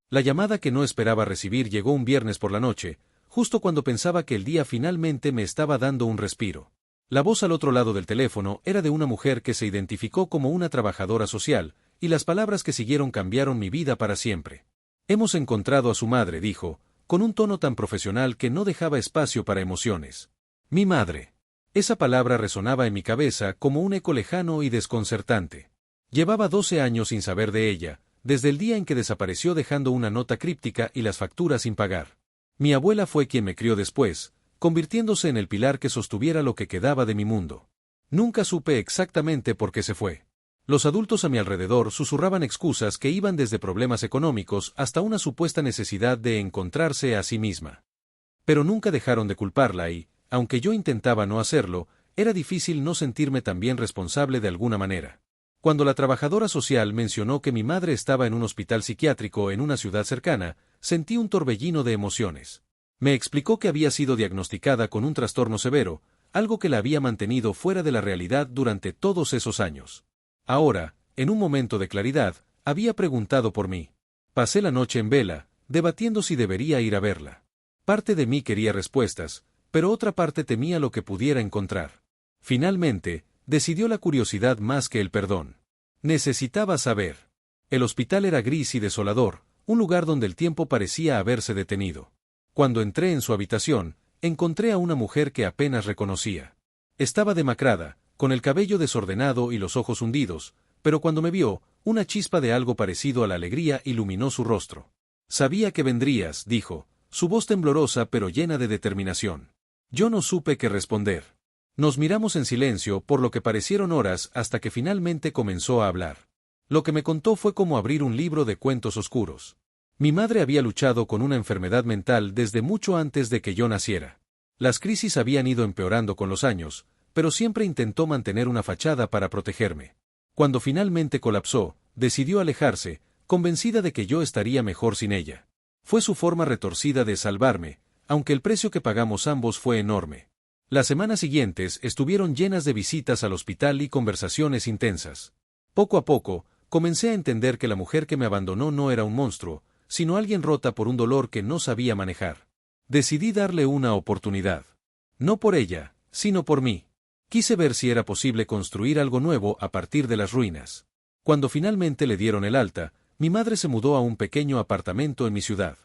La llamada que no esperaba recibir llegó un viernes por la noche, justo cuando pensaba que el día finalmente me estaba dando un respiro. La voz al otro lado del teléfono era de una mujer que se identificó como una trabajadora social, y las palabras que siguieron cambiaron mi vida para siempre. Hemos encontrado a su madre, dijo, con un tono tan profesional que no dejaba espacio para emociones. Mi madre. Esa palabra resonaba en mi cabeza como un eco lejano y desconcertante. Llevaba 12 años sin saber de ella, desde el día en que desapareció dejando una nota críptica y las facturas sin pagar. Mi abuela fue quien me crió después, convirtiéndose en el pilar que sostuviera lo que quedaba de mi mundo. Nunca supe exactamente por qué se fue. Los adultos a mi alrededor susurraban excusas que iban desde problemas económicos hasta una supuesta necesidad de encontrarse a sí misma. Pero nunca dejaron de culparla y, aunque yo intentaba no hacerlo, era difícil no sentirme también responsable de alguna manera. Cuando la trabajadora social mencionó que mi madre estaba en un hospital psiquiátrico en una ciudad cercana, sentí un torbellino de emociones. Me explicó que había sido diagnosticada con un trastorno severo, algo que la había mantenido fuera de la realidad durante todos esos años. Ahora, en un momento de claridad, había preguntado por mí. Pasé la noche en vela, debatiendo si debería ir a verla. Parte de mí quería respuestas, pero otra parte temía lo que pudiera encontrar. Finalmente, decidió la curiosidad más que el perdón. Necesitaba saber. El hospital era gris y desolador, un lugar donde el tiempo parecía haberse detenido. Cuando entré en su habitación, encontré a una mujer que apenas reconocía. Estaba demacrada, con el cabello desordenado y los ojos hundidos, pero cuando me vio, una chispa de algo parecido a la alegría iluminó su rostro. Sabía que vendrías, dijo, su voz temblorosa pero llena de determinación. Yo no supe qué responder. Nos miramos en silencio por lo que parecieron horas hasta que finalmente comenzó a hablar. Lo que me contó fue como abrir un libro de cuentos oscuros. Mi madre había luchado con una enfermedad mental desde mucho antes de que yo naciera. Las crisis habían ido empeorando con los años, pero siempre intentó mantener una fachada para protegerme. Cuando finalmente colapsó, decidió alejarse, convencida de que yo estaría mejor sin ella. Fue su forma retorcida de salvarme, aunque el precio que pagamos ambos fue enorme. Las semanas siguientes estuvieron llenas de visitas al hospital y conversaciones intensas. Poco a poco, comencé a entender que la mujer que me abandonó no era un monstruo, sino alguien rota por un dolor que no sabía manejar. Decidí darle una oportunidad. No por ella, sino por mí. Quise ver si era posible construir algo nuevo a partir de las ruinas. Cuando finalmente le dieron el alta, mi madre se mudó a un pequeño apartamento en mi ciudad.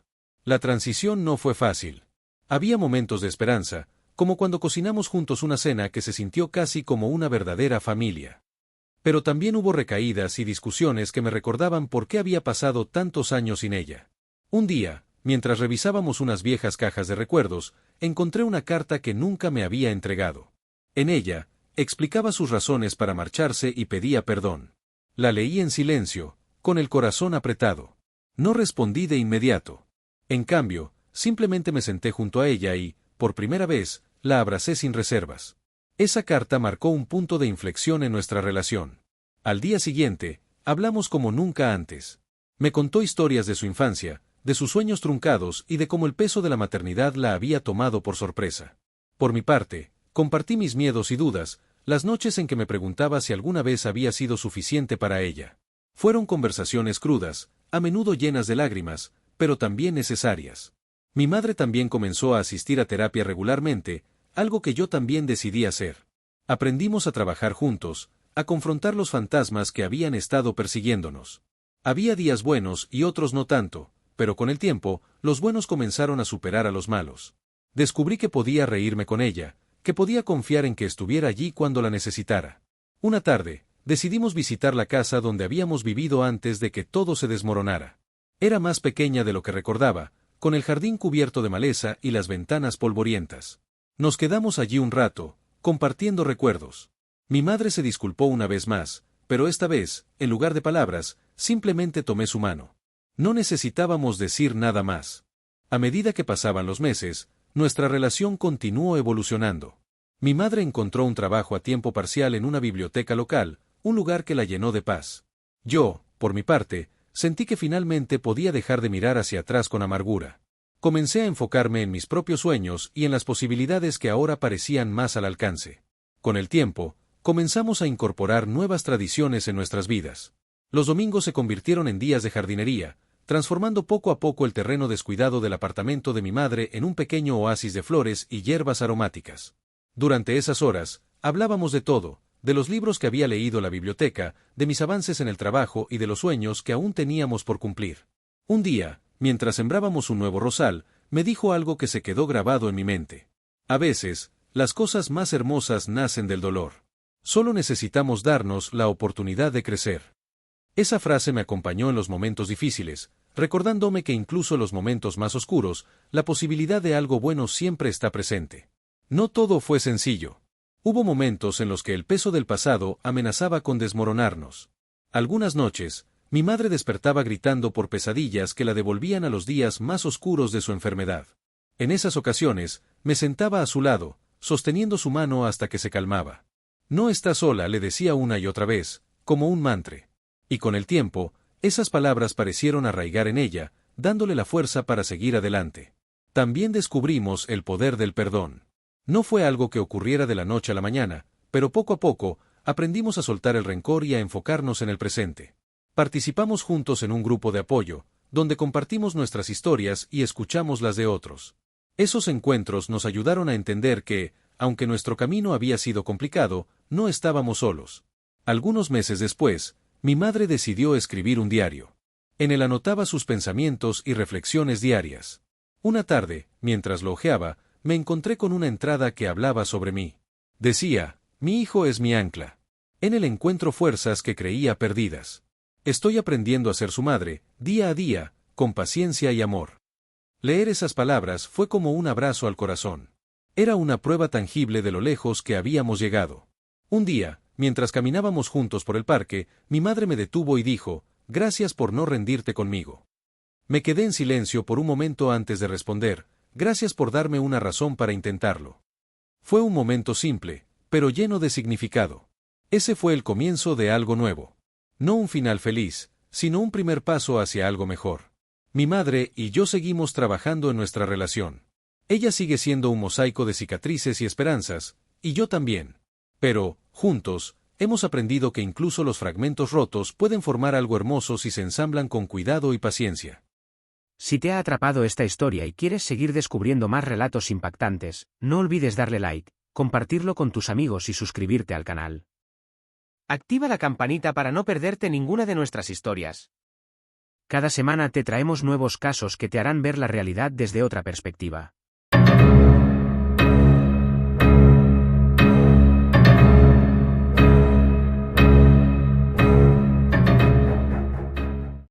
La transición no fue fácil. Había momentos de esperanza, como cuando cocinamos juntos una cena que se sintió casi como una verdadera familia. Pero también hubo recaídas y discusiones que me recordaban por qué había pasado tantos años sin ella. Un día, mientras revisábamos unas viejas cajas de recuerdos, encontré una carta que nunca me había entregado. En ella, explicaba sus razones para marcharse y pedía perdón. La leí en silencio, con el corazón apretado. No respondí de inmediato. En cambio, simplemente me senté junto a ella y, por primera vez, la abracé sin reservas. Esa carta marcó un punto de inflexión en nuestra relación. Al día siguiente, hablamos como nunca antes. Me contó historias de su infancia, de sus sueños truncados y de cómo el peso de la maternidad la había tomado por sorpresa. Por mi parte, compartí mis miedos y dudas, las noches en que me preguntaba si alguna vez había sido suficiente para ella. Fueron conversaciones crudas, a menudo llenas de lágrimas, pero también necesarias. Mi madre también comenzó a asistir a terapia regularmente, algo que yo también decidí hacer. Aprendimos a trabajar juntos, a confrontar los fantasmas que habían estado persiguiéndonos. Había días buenos y otros no tanto, pero con el tiempo, los buenos comenzaron a superar a los malos. Descubrí que podía reírme con ella, que podía confiar en que estuviera allí cuando la necesitara. Una tarde, decidimos visitar la casa donde habíamos vivido antes de que todo se desmoronara. Era más pequeña de lo que recordaba, con el jardín cubierto de maleza y las ventanas polvorientas. Nos quedamos allí un rato, compartiendo recuerdos. Mi madre se disculpó una vez más, pero esta vez, en lugar de palabras, simplemente tomé su mano. No necesitábamos decir nada más. A medida que pasaban los meses, nuestra relación continuó evolucionando. Mi madre encontró un trabajo a tiempo parcial en una biblioteca local, un lugar que la llenó de paz. Yo, por mi parte, sentí que finalmente podía dejar de mirar hacia atrás con amargura. Comencé a enfocarme en mis propios sueños y en las posibilidades que ahora parecían más al alcance. Con el tiempo, comenzamos a incorporar nuevas tradiciones en nuestras vidas. Los domingos se convirtieron en días de jardinería, transformando poco a poco el terreno descuidado del apartamento de mi madre en un pequeño oasis de flores y hierbas aromáticas. Durante esas horas, hablábamos de todo, de los libros que había leído en la biblioteca, de mis avances en el trabajo y de los sueños que aún teníamos por cumplir. Un día, mientras sembrábamos un nuevo rosal, me dijo algo que se quedó grabado en mi mente. A veces, las cosas más hermosas nacen del dolor. Solo necesitamos darnos la oportunidad de crecer. Esa frase me acompañó en los momentos difíciles, recordándome que incluso en los momentos más oscuros, la posibilidad de algo bueno siempre está presente. No todo fue sencillo. Hubo momentos en los que el peso del pasado amenazaba con desmoronarnos. Algunas noches, mi madre despertaba gritando por pesadillas que la devolvían a los días más oscuros de su enfermedad. En esas ocasiones, me sentaba a su lado, sosteniendo su mano hasta que se calmaba. No está sola, le decía una y otra vez, como un mantra. Y con el tiempo, esas palabras parecieron arraigar en ella, dándole la fuerza para seguir adelante. También descubrimos el poder del perdón. No fue algo que ocurriera de la noche a la mañana, pero poco a poco, aprendimos a soltar el rencor y a enfocarnos en el presente. Participamos juntos en un grupo de apoyo, donde compartimos nuestras historias y escuchamos las de otros. Esos encuentros nos ayudaron a entender que, aunque nuestro camino había sido complicado, no estábamos solos. Algunos meses después, mi madre decidió escribir un diario. En él anotaba sus pensamientos y reflexiones diarias. Una tarde, mientras lo hojeaba, me encontré con una entrada que hablaba sobre mí. Decía, mi hijo es mi ancla. En él encuentro fuerzas que creía perdidas. Estoy aprendiendo a ser su madre, día a día, con paciencia y amor. Leer esas palabras fue como un abrazo al corazón. Era una prueba tangible de lo lejos que habíamos llegado. Un día, mientras caminábamos juntos por el parque, mi madre me detuvo y dijo, gracias por no rendirte conmigo. Me quedé en silencio por un momento antes de responder, gracias por darme una razón para intentarlo. Fue un momento simple, pero lleno de significado. Ese fue el comienzo de algo nuevo. No un final feliz, sino un primer paso hacia algo mejor. Mi madre y yo seguimos trabajando en nuestra relación. Ella sigue siendo un mosaico de cicatrices y esperanzas, y yo también. Pero, juntos, hemos aprendido que incluso los fragmentos rotos pueden formar algo hermoso si se ensamblan con cuidado y paciencia. Si te ha atrapado esta historia y quieres seguir descubriendo más relatos impactantes, no olvides darle like, compartirlo con tus amigos y suscribirte al canal. Activa la campanita para no perderte ninguna de nuestras historias. Cada semana te traemos nuevos casos que te harán ver la realidad desde otra perspectiva.